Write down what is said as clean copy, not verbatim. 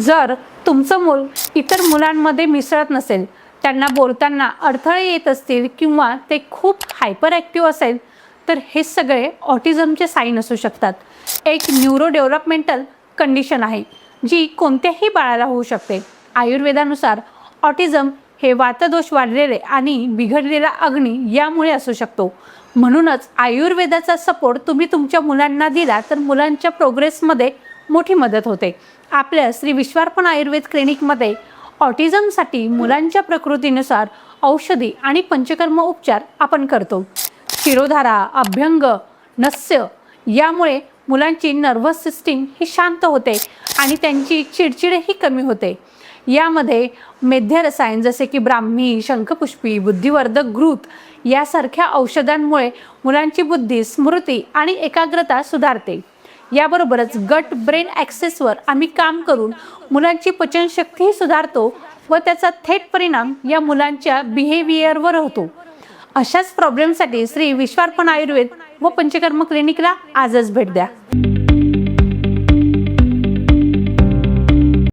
जर तुमचं मूल इतर मुलांमध्ये मिसळत नसेल, त्यांना बोलताना अडथळे येत असतील किंवा ते खूप हायपर ॲक्टिव्ह असेल, तर हे सगळे ऑटिझमचे साईन असू शकतात. एक न्यूरो डेव्हलपमेंटल कंडिशन आहे जी कोणत्याही बाळाला होऊ शकते. आयुर्वेदानुसार ऑटिझम हे वातदोष वाढलेले आणि बिघडलेला अग्नी यामुळे असू शकतो. म्हणूनच आयुर्वेदाचा सपोर्ट तुम्ही तुमच्या मुलांना दिला तर मुलांच्या प्रोग्रेसमध्ये मोठी मदत होते. आपल्या श्री विश्वार्पण आयुर्वेद क्लिनिकमध्ये ऑटिझमसाठी मुलांच्या प्रकृतीनुसार औषधी आणि पंचकर्म उपचार आपण करतो. शिरोधारा, अभ्यंग, नस्य यामुळे मुलांची नर्व्हस सिस्टीम ही शांत होते आणि त्यांची चिडचिडही कमी होते. यामध्ये मेध्य रसायन जसे की ब्राह्मी, शंखपुष्पी, बुद्धिवर्धक घृत यासारख्या औषधांमुळे मुलांची बुद्धी, स्मृती आणि एकाग्रता सुधारते. याबरोबरच गट ब्रेन ॲक्सेसवर आम्ही काम करून मुलांची पचनशक्तीही सुधारतो व त्याचा थेट परिणाम या मुलांच्या बिहेवियरवर होतो. अशाच प्रॉब्लेमसाठी श्री विश्वार्पण आयुर्वेद व पंचकर्म क्लिनिकला आजच भेट द्या.